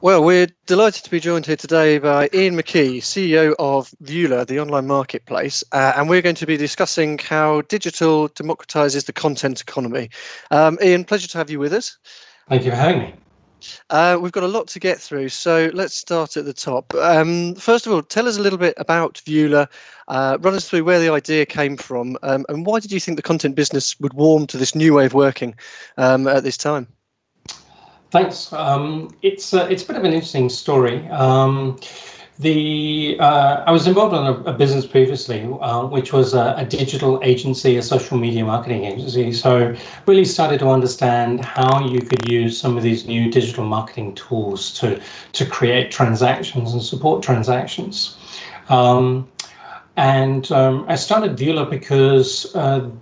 Well, we're delighted to be joined here today by Ian Mckee, CEO of Vuulr, the online marketplace, and we're going to be discussing how digital democratises the content economy. Ian, pleasure to have you with us. Thank you for having me. We've got a lot to get through, so let's start at the top. First of all, tell us a little bit about Vuulr, run us through where the idea came from, and why did you think the content business would warm to this new way of working at this time? Thanks. It's a bit of an interesting story. I was involved in a business previously, which was a digital agency, a social media marketing agency. So really started to understand how you could use some of these new digital marketing tools to create transactions and support transactions. I started Vuulr because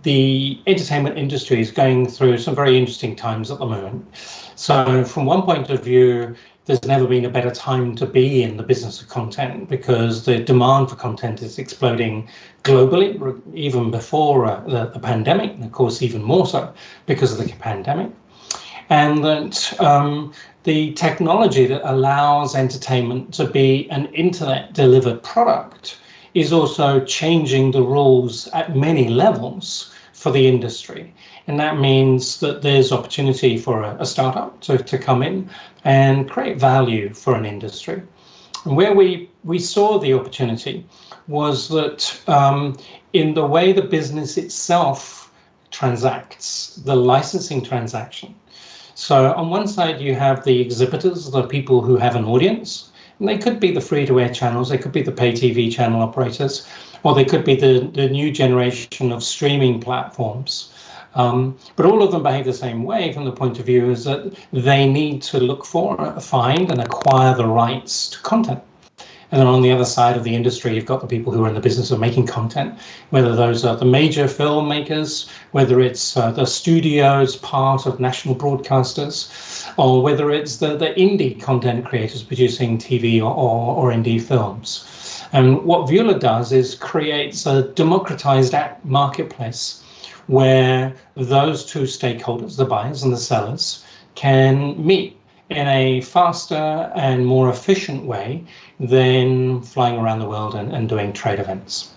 the entertainment industry is going through some very interesting times at the moment. So from one point of view, there's never been a better time to be in the business of content because the demand for content is exploding globally, even before the pandemic, and of course even more so because of the pandemic. And that the technology that allows entertainment to be an internet-delivered product is also changing the rules at many levels for the industry. And that means that there's opportunity for a startup to come in and create value for an industry. And where we saw the opportunity was that in the way the business itself transacts, the licensing transaction. So on one side, you have the exhibitors, the people who have an audience, and they could be the free-to-air channels, they could be the pay TV channel operators, or they could be the new generation of streaming platforms. But all of them behave the same way from the point of view is that they need to look for, find, and acquire the rights to content. And then on the other side of the industry, you've got the people who are in the business of making content, whether those are the major filmmakers, whether it's the studios, part of national broadcasters, or whether it's the indie content creators producing TV or indie films. And what Vuulr does is creates a democratized marketplace where those two stakeholders, the buyers and the sellers, can meet in a faster and more efficient way than flying around the world and doing trade events.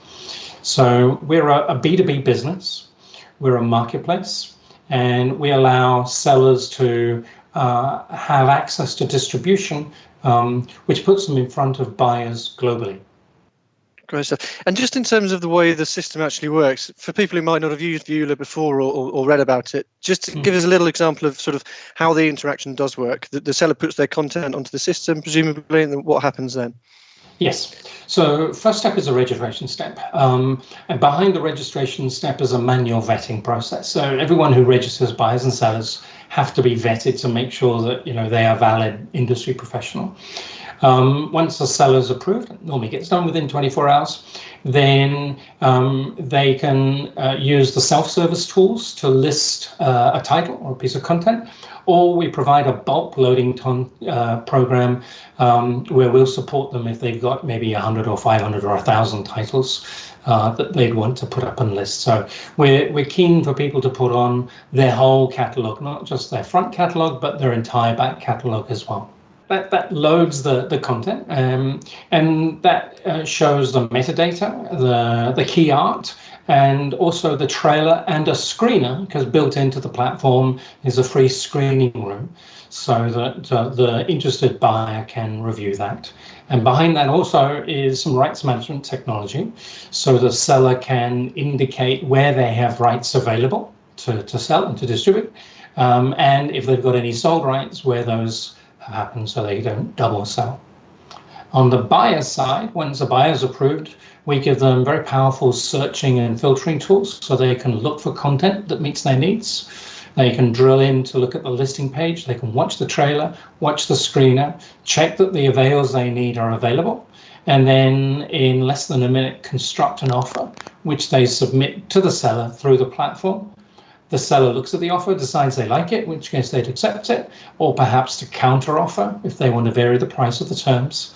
So we're a B2B business, we're a marketplace, and we allow sellers to have access to distribution, which puts them in front of buyers globally. Great stuff. And just in terms of the way the system actually works, for people who might not have used Vuulr before or read about it, just to give us a little example of sort of how the interaction does work. The seller puts their content onto the system, presumably, and then what happens then? Yes. So first step is a registration step. And behind the registration step is a manual vetting process. So everyone who registers buyers and sellers have to be vetted to make sure that they are valid industry professional. Once the seller's approved, it normally gets done within 24 hours, then they can use the self-service tools to list a title or a piece of content, or we provide a bulk loading program where we'll support them if they've got maybe 100 or 500 or 1,000 titles that they'd want to put up and list. So we're keen for people to put on their whole catalogue, not just their front catalogue, but their entire back catalogue as well. That loads the content and that shows the metadata, the key art, and also the trailer and a screener, because built into the platform is a free screening room so that the interested buyer can review that. And behind that also is some rights management technology, so the seller can indicate where they have rights available to sell and to distribute, and if they've got any sold rights, where those happen so they don't double sell. On the buyer side, once the buyer's approved, we give them very powerful searching and filtering tools so they can look for content that meets their needs. They can drill in to look at the listing page, they can watch the trailer, watch the screener, check that the avails they need are available, and then in less than a minute construct an offer which they submit to the seller through the platform. The seller looks at the offer, decides they like it, in which case they'd accept it, or perhaps to counter offer if they want to vary the price of the terms.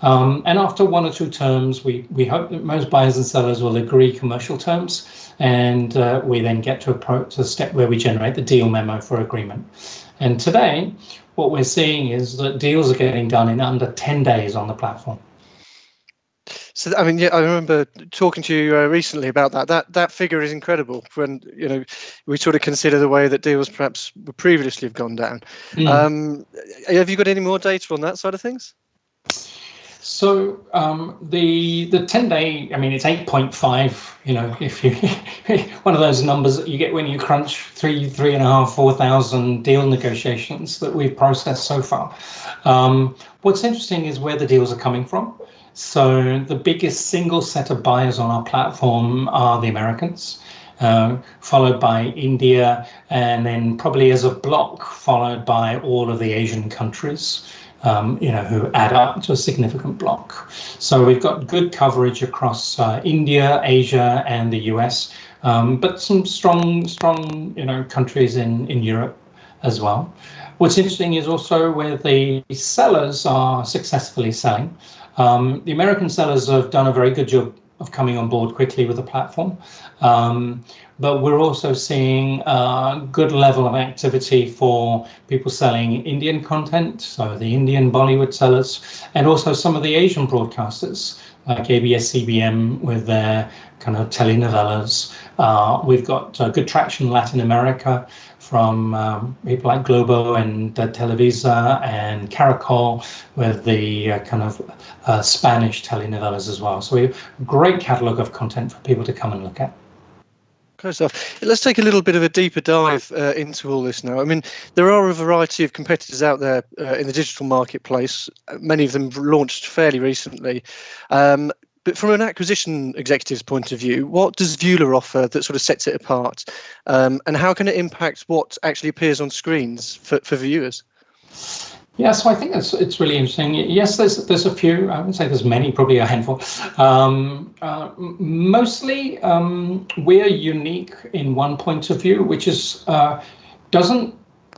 And after one or two terms, we hope that most buyers and sellers will agree commercial terms, and we then get to approach the step where we generate the deal memo for agreement. And today, what we're seeing is that deals are getting done in under 10 days on the platform. So, I mean, yeah, I remember talking to you recently about that. That figure is incredible when, we sort of consider the way that deals perhaps would previously have gone down. Have you got any more data on that side of things? So the 10-day, I mean, it's 8.5, if you one of those numbers that you get when you crunch 3,500, 4,000 deal negotiations that we've processed so far. What's interesting is where the deals are coming from. So the biggest single set of buyers on our platform are the Americans, followed by India, and then probably as a block followed by all of the Asian countries, who add up to a significant block. So we've got good coverage across India, Asia, and the US, but some strong, countries in Europe as well. What's interesting is also where the sellers are successfully selling. The American sellers have done a very good job of coming on board quickly with the platform. But we're also seeing a good level of activity for people selling Indian content, so the Indian Bollywood sellers, and also some of the Asian broadcasters, like ABS-CBN with their kind of telenovelas. We've got good traction in Latin America from people like Globo and Televisa and Caracol with the kind of Spanish telenovelas as well. So we have a great catalogue of content for people to come and look at. Great stuff. Let's take a little bit of a deeper dive into all this now. I mean, there are a variety of competitors out there in the digital marketplace. Many of them launched fairly recently. But from an acquisition executive's point of view, what does Vuulr offer that sort of sets it apart? And how can it impact what actually appears on screens for viewers? Yeah, so I think it's really interesting. Yes, there's a few. I wouldn't say there's many, probably a handful. Mostly, we're unique in one point of view, which is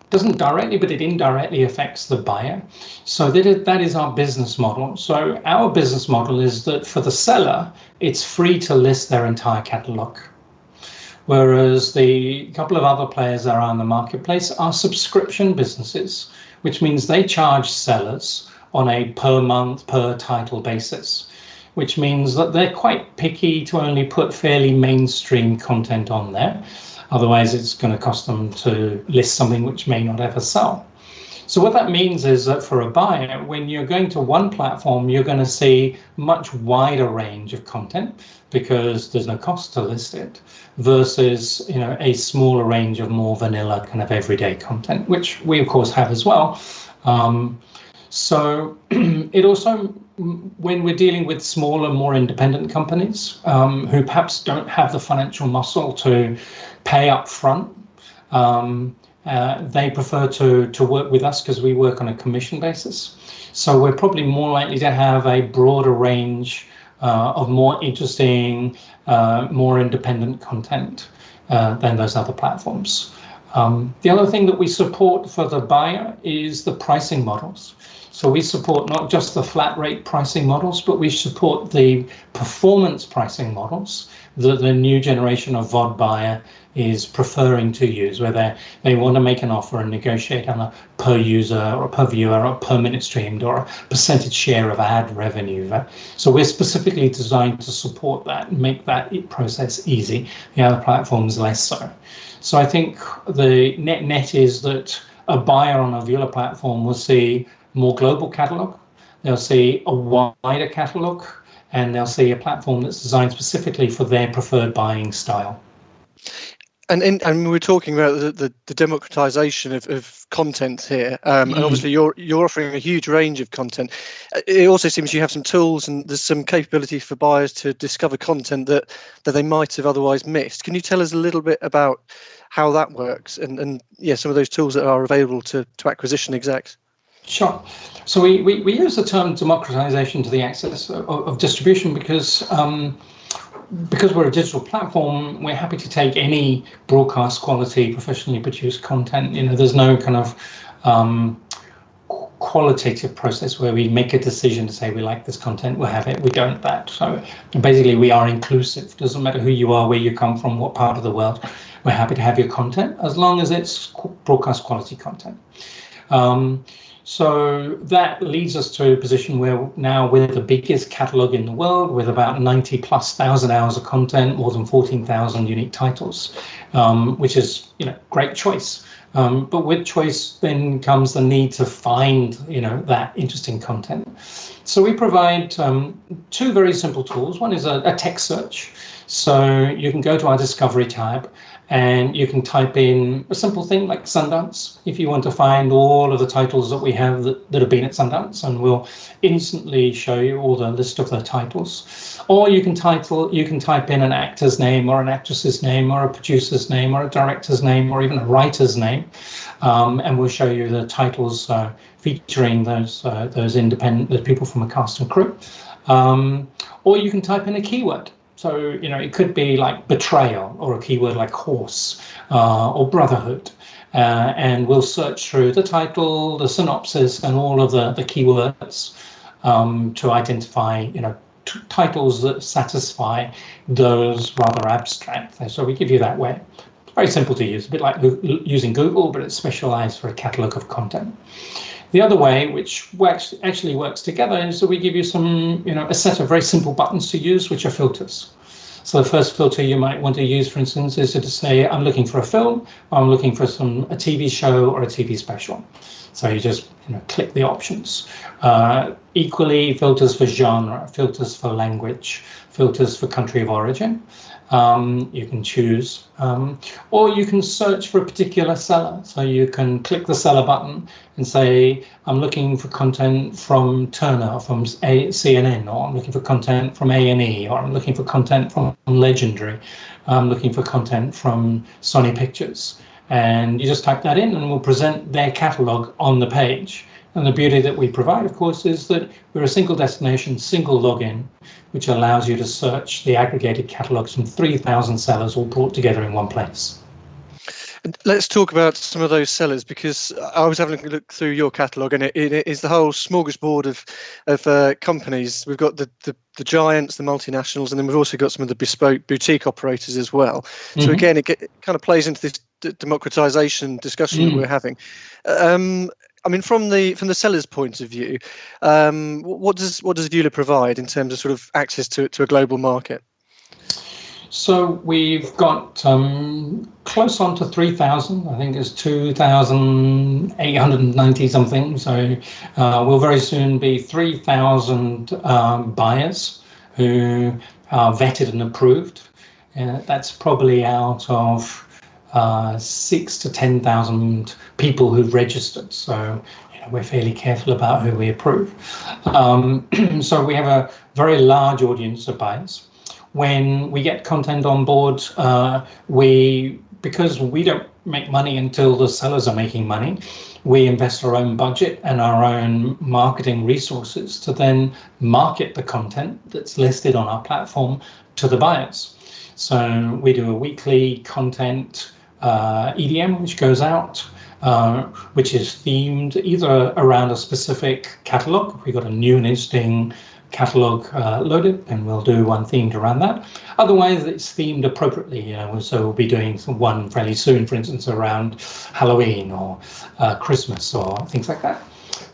doesn't directly, but it indirectly affects the buyer. So that is our business model. So our business model is that for the seller, it's free to list their entire catalog. Whereas the couple of other players that are in the marketplace are subscription businesses, which means they charge sellers on a per month, per title basis, which means that they're quite picky to only put fairly mainstream content on there. Otherwise, it's going to cost them to list something which may not ever sell. So what that means is that for a buyer, when you're going to one platform, you're going to see much wider range of content because there's no cost to list it, versus a smaller range of more vanilla kind of everyday content, which we of course have as well. So it also, when we're dealing with smaller, more independent companies who perhaps don't have the financial muscle to pay up front, they prefer to work with us because we work on a commission basis. So we're probably more likely to have a broader range of more interesting, more independent content than those other platforms. The other thing that we support for the buyer is the pricing models. So we support not just the flat rate pricing models, but we support the performance pricing models that the new generation of VOD buyer is preferring to use, where they want to make an offer and negotiate on a per user or per viewer or per minute streamed or a percentage share of ad revenue. Right? So we're specifically designed to support that and make that process easy. The other platforms less so. So I think the net is that a buyer on a Vuulr platform will see more global catalog, they'll see a wider catalog, and they'll see a platform that's designed specifically for their preferred buying style. And we're talking about the democratisation of content here, and obviously you're offering a huge range of content. It also seems you have some tools and there's some capability for buyers to discover content that they might have otherwise missed. Can you tell us a little bit about how that works and some of those tools that are available to acquisition execs? Sure. So we use the term democratization to the access of distribution because we're a digital platform. We're happy to take any broadcast quality, professionally produced content. There's no kind of qualitative process where we make a decision to say we like this content, we'll have it, we don't that. So basically we are inclusive. Doesn't matter who you are, where you come from, what part of the world, we're happy to have your content as long as it's broadcast quality content. So that leads us to a position where now we're the biggest catalog in the world with about 90,000+ hours of content, more than 14,000 unique titles, which is, great choice. But with choice then comes the need to find, that interesting content. So we provide two very simple tools. One is a text search. So you can go to our Discovery tab and you can type in a simple thing like Sundance if you want to find all of the titles that we have that have been at Sundance, and we'll instantly show you all the list of the titles. Or you can type in an actor's name or an actress's name or a producer's name or a director's name or even a writer's name, and we'll show you the titles featuring those independent people from a cast and crew. Or you can type in a keyword. So, it could be like betrayal or a keyword like horse or brotherhood. And we'll search through the title, the synopsis, and all of the keywords to identify, titles that satisfy those rather abstract. So we give you that way. It's very simple to use, a bit like using Google, but it's specialized for a catalog of content. The other way, which actually works together, is that we give you a set of very simple buttons to use, which are filters. So the first filter you might want to use, for instance, is to say, I'm looking for a film, or I'm looking for a TV show or a TV special. So you just click the options. Equally, filters for genre, filters for language, filters for country of origin. You can choose, or you can search for a particular seller. So you can click the seller button and say, I'm looking for content from Turner or from CNN, or I'm looking for content from A&E, or I'm looking for content from Legendary. I'm looking for content from Sony Pictures. And you just type that in and we'll present their catalog on the page. And the beauty that we provide, of course, is that we're a single destination, single login, which allows you to search the aggregated catalogs from 3,000 sellers all brought together in one place. Let's talk about some of those sellers, because I was having a look through your catalogue, and it is the whole smorgasbord of companies. We've got the giants, the multinationals, and then we've also got some of the bespoke boutique operators as well. Mm-hmm. So again, it kind of plays into this democratization discussion that we're having. I mean, from the seller's point of view, what does Vuulr provide in terms of sort of access to a global market? So we've got close on to 3,000. I think it's 2,890 something. So we'll very soon be 3,000 buyers who are vetted and approved. That's probably out of 6,000 to 10,000 people who've registered. So we're fairly careful about who we approve. So we have a very large audience of buyers. When we get content on board, because we don't make money until the sellers are making money, we invest our own budget and our own marketing resources to then market the content that's listed on our platform to the buyers. So we do a weekly content EDM, which goes out, which is themed either around a specific catalog. If we've got a new and interesting catalog loaded, and we'll do one themed around that. Otherwise, it's themed appropriately. So we'll be doing one fairly soon, for instance, around Halloween or Christmas or things like that.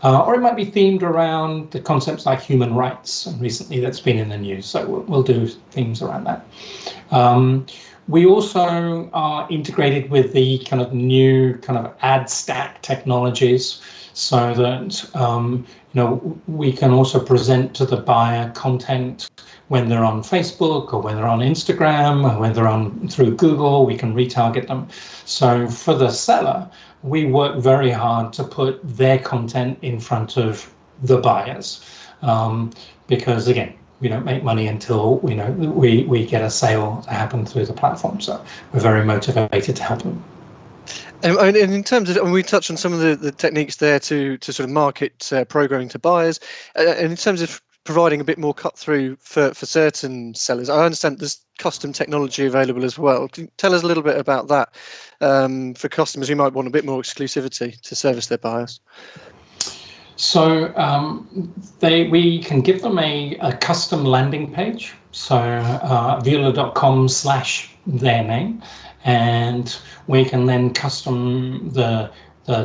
Or it might be themed around the concepts like human rights, and recently that's been in the news. So we'll do themes around that. We also are integrated with the kind of new kind of ad stack technologies, so that we can also present to the buyer content when they're on Facebook or when they're on Instagram or when they're on through Google. We can retarget them. So for the seller, we work very hard to put their content in front of the buyers, because again, we don't make money until we get a sale to happen through the platform. So we're very motivated to help them. And in terms of, we touched on some of the techniques there to sort of market programming to buyers, and in terms of providing a bit more cut through for certain sellers, I understand there's custom technology available as well. Can you tell us a little bit about that for customers who might want a bit more exclusivity to service their buyers? So we can give them a custom landing page. So vuulr.com/their name, and we can then custom the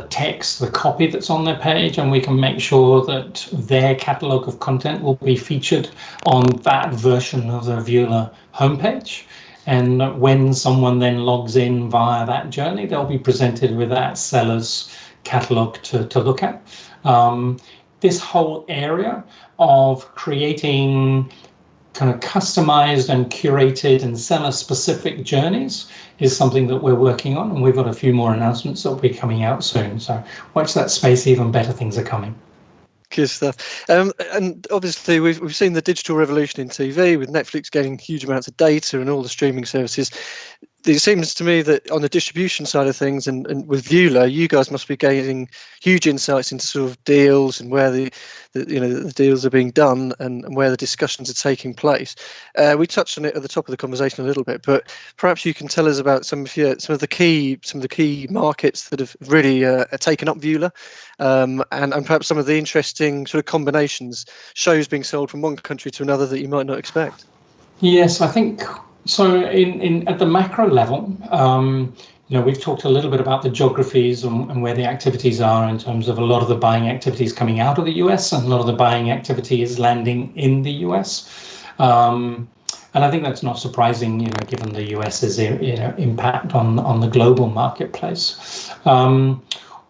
text, the copy that's on their page, and we can make sure that their catalog of content will be featured on that version of the Vuulr homepage. And when someone then logs in via that journey, they'll be presented with that seller's catalog to look at. This whole area of creating kind of customized and curated and seller-specific journeys is something that we're working on, and we've got a few more announcements that will be coming out soon. So watch that space, even better things are coming. Good stuff. And obviously we've seen the digital revolution in TV with Netflix getting huge amounts of data and all the streaming services. It seems to me that on the distribution side of things and with Vuulr, you guys must be gaining huge insights into sort of deals and where the deals are being done and where the discussions are taking place. We touched on it at the top of the conversation a little bit, but perhaps you can tell us about some of the key markets that have really taken up Vuulr, and perhaps some of the interesting sort of combinations, shows being sold from one country to another that you might not expect. Yes, I think so. At the macro level, we've talked a little bit about the geographies and where the activities are in terms of a lot of the buying activities coming out of the US and a lot of the buying activity is landing in the US. And I think that's not surprising, given the US's impact on the global marketplace.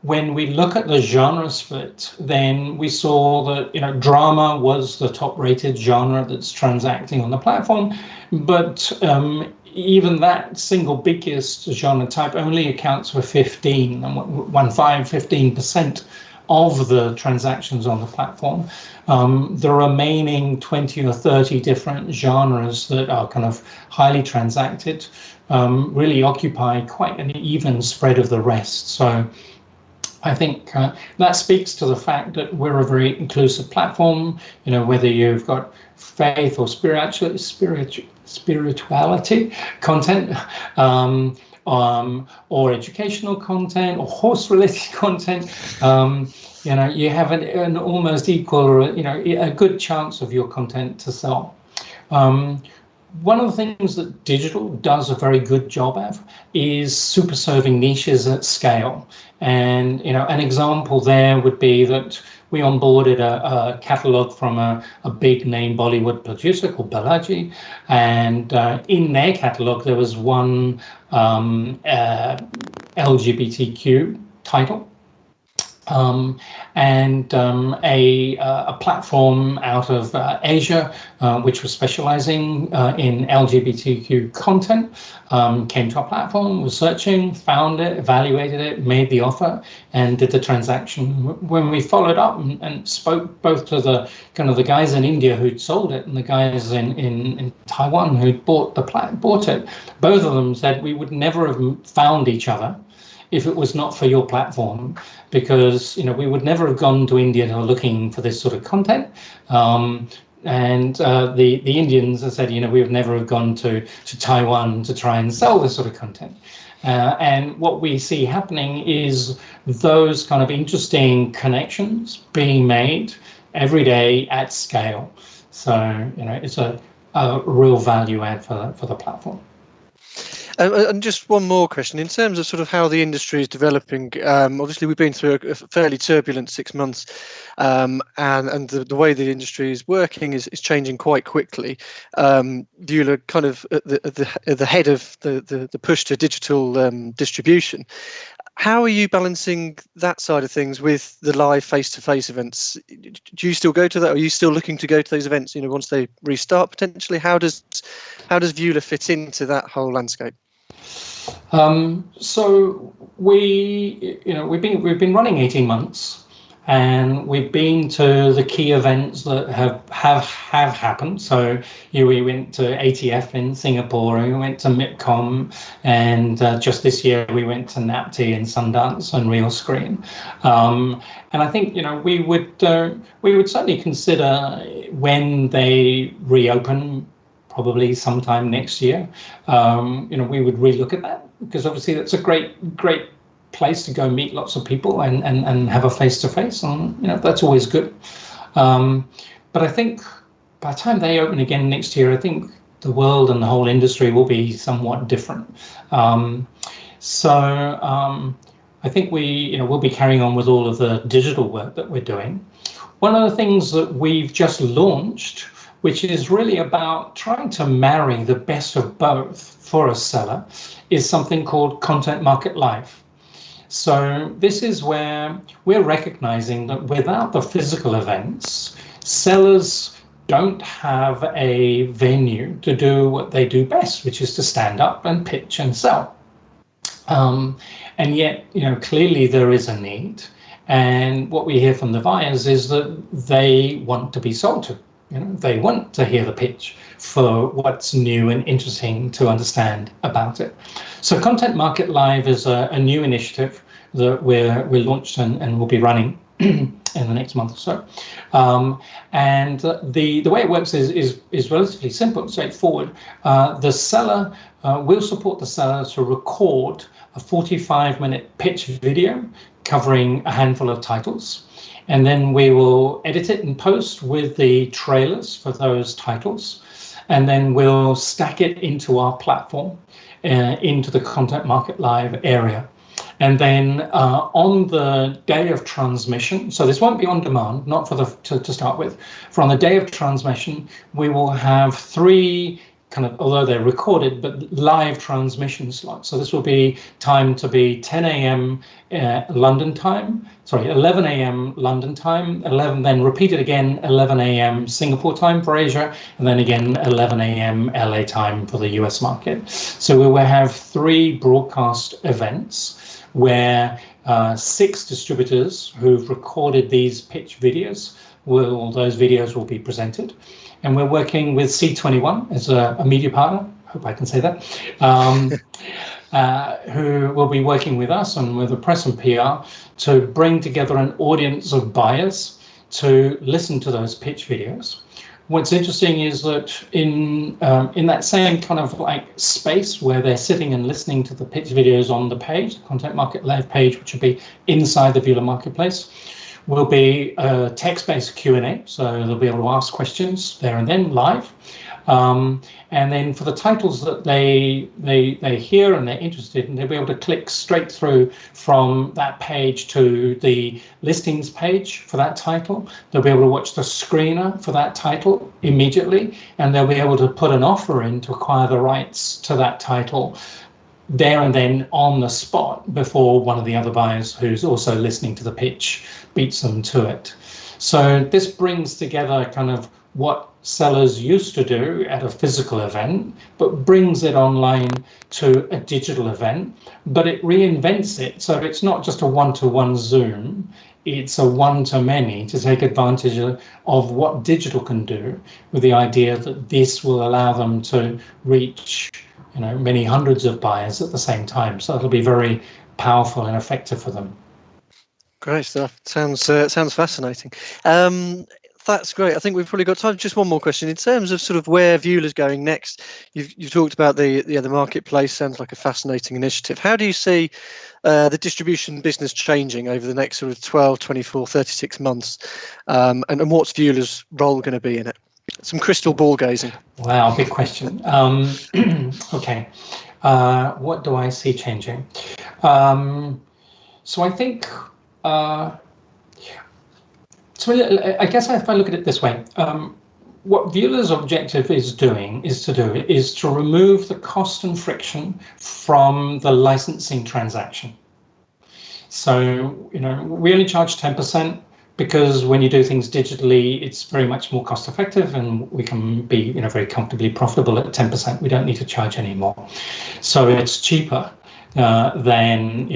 When we look at the genre split, then we saw that drama was the top-rated genre that's transacting on the platform, but even that single biggest genre type only accounts for 15% of the transactions on the platform. The remaining 20 or 30 different genres that are kind of highly transacted really occupy quite an even spread of the rest. So I think that speaks to the fact that we're a very inclusive platform. Whether you've got faith or spirituality content, or educational content, or horse-related content, you have an almost equal, or a good chance of your content to sell. One of the things that digital does a very good job of is super serving niches at scale. And, an example there would be that we onboarded a catalog from a big name Bollywood producer called Balaji. And in their catalog, there was one LGBTQ title. And a platform out of Asia, which was specializing in LGBTQ content, came to our platform, was searching, found it, evaluated it, made the offer, and did the transaction. When we followed up and spoke both to the guys in India who'd sold it and the guys in Taiwan who'd bought it, both of them said we would never have found each other if it was not for your platform, because we would never have gone to India looking for this sort of content. And the Indians have said, we would never have gone to Taiwan to try and sell this sort of content. And what we see happening is those kind of interesting connections being made every day at scale. So, it's a real value add for the platform. And just one more question, in terms of sort of how the industry is developing. Obviously, we've been through a fairly turbulent 6 months, and the way the industry is working is changing quite quickly. Vuulr kind of at the head of the push to digital distribution. How are you balancing that side of things with the live face-to-face events? Do you still go to that? Are you still looking to go to those events? Once they restart potentially, how does Vuulr fit into that whole landscape? So we've been running 18 months, and we've been to the key events that have happened. So we went to ATF in Singapore, and we went to MIPCOM, and just this year we went to NAPTI and Sundance and Real Screen. And I think we would certainly consider, when they reopen, probably sometime next year, we would relook at that, because obviously that's a great place to go meet lots of people and have a face-to-face, and that's always good. But I think by the time they open again next year, I think the world and the whole industry will be somewhat different. I think we'll be carrying on with all of the digital work that we're doing. One of the things that we've just launched, which is really about trying to marry the best of both for a seller, is something called Content Market Live. So this is where we're recognizing that without the physical events, sellers don't have a venue to do what they do best, which is to stand up and pitch and sell. And yet, clearly there is a need. And what we hear from the buyers is that they want to be sold to. They want to hear the pitch for what's new and interesting to understand about it. So Content Market Live is a new initiative that we're launched and will be running in the next month or so. And the way it works is relatively simple and straightforward. The seller will support the seller to record a 45-minute pitch video covering a handful of titles. And then we will edit it in post with the trailers for those titles. And then we'll stack it into our platform, into the Content Market Live area. And then on the day of transmission, so this won't be on demand, not for to start with. For on the day of transmission, we will have 3 although they're recorded, but live transmission slots. So this will be timed to be 10 a.m. London time, 11 a.m. London time, then repeated again 11 a.m. Singapore time for Asia, and then again 11 a.m. LA time for the US market. So we will have 3 broadcast events where 6 distributors who've recorded these pitch videos, those videos will be presented. And we're working with C21 as a media partner, hope I can say that, who will be working with us and with the press and PR to bring together an audience of buyers to listen to those pitch videos. What's interesting is that in that same kind of space where they're sitting and listening to the pitch videos on the page, the Content Market Live page, which will be inside the Vuulr marketplace, will be a text-based Q&A, so they'll be able to ask questions there and then live. And then for the titles that they hear and they're interested in, they'll be able to click straight through from that page to the listings page for that title. They'll be able to watch the screener for that title immediately, and they'll be able to put an offer in to acquire the rights to that title there and then on the spot before one of the other buyers who's also listening to the pitch beats them to it. So this brings together kind of what sellers used to do at a physical event, but brings it online to a digital event, but it reinvents it. So it's not just a one-to-one Zoom, it's a one-to-many to take advantage of what digital can do, with the idea that this will allow them to reach many hundreds of buyers at the same time. So it'll be very powerful and effective for them. Great stuff. Sounds fascinating. That's great. I think we've probably got time for just one more question. In terms of sort of where Vuulr's going next, you've talked about the marketplace. Sounds like a fascinating initiative. How do you see the distribution business changing over the next sort of 12, 24, 36 months? And what's Vuulr's role going to be in it? Some crystal ball gazing. Wow, big question. Okay, what do I see changing? So I think, I guess if I look at it this way, what Vuulr's objective is to remove the cost and friction from the licensing transaction. So, we only charge 10%. Because when you do things digitally, it's very much more cost effective, and we can be very comfortably profitable at 10%. We don't need to charge any more. So it's cheaper than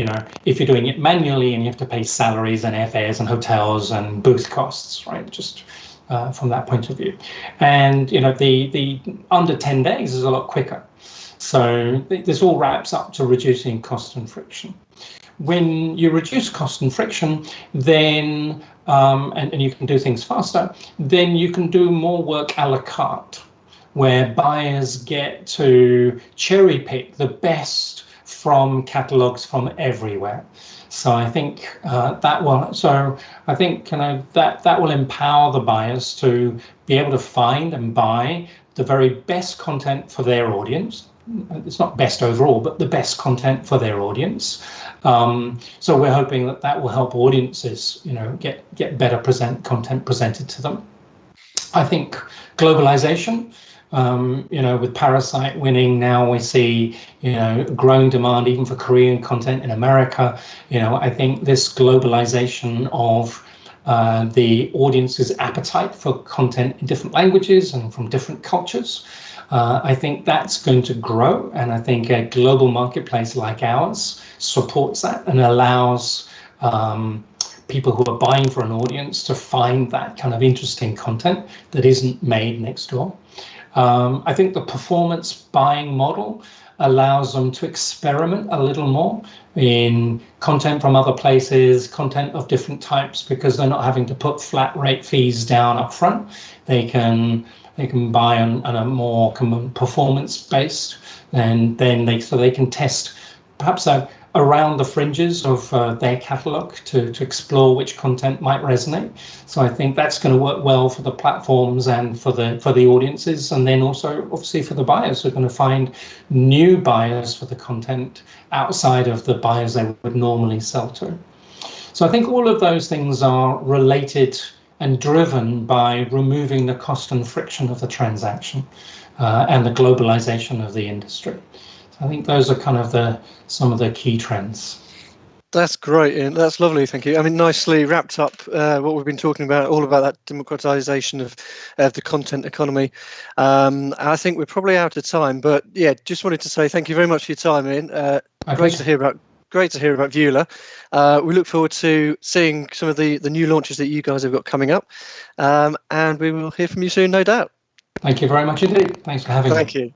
if you're doing it manually and you have to pay salaries and airfares and hotels and booth costs, right? Just from that point of view. And the under 10 days is a lot quicker. So this all wraps up to reducing cost and friction. When you reduce cost and friction, then and you can do things faster, then you can do more work a la carte, where buyers get to cherry pick the best from catalogs from everywhere. So I think that will empower the buyers to be able to find and buy the very best content for their audience. It's not best overall, but the best content for their audience. So we're hoping that will help audiences, get better content presented to them. I think globalization, with Parasite winning, now we see, growing demand even for Korean content in America. I think this globalization of the audience's appetite for content in different languages and from different cultures, I think that's going to grow. And I think a global marketplace like ours supports that and allows people who are buying for an audience to find that kind of interesting content that isn't made next door. I think the performance buying model allows them to experiment a little more in content from other places, content of different types, because they're not having to put flat rate fees down up front. They can buy on a more performance based, and then they can test perhaps around the fringes of their catalog to explore which content might resonate. So I think that's going to work well for the platforms and for the audiences, and then also obviously for the buyers who are going to find new buyers for the content outside of the buyers they would normally sell to. So I think all of those things are related and driven by removing the cost and friction of the transaction and the globalization of the industry. I think those are kind of some of the key trends. That's great, Ian. That's lovely. Thank you. I mean, nicely wrapped up what we've been talking about, all about that democratization of the content economy. I think we're probably out of time, but yeah, just wanted to say thank you very much for your time, Ian. Great to hear about Vuulr. We look forward to seeing some of the new launches that you guys have got coming up, and we will hear from you soon, no doubt. Thank you very much indeed. Thanks for having me. Thank you.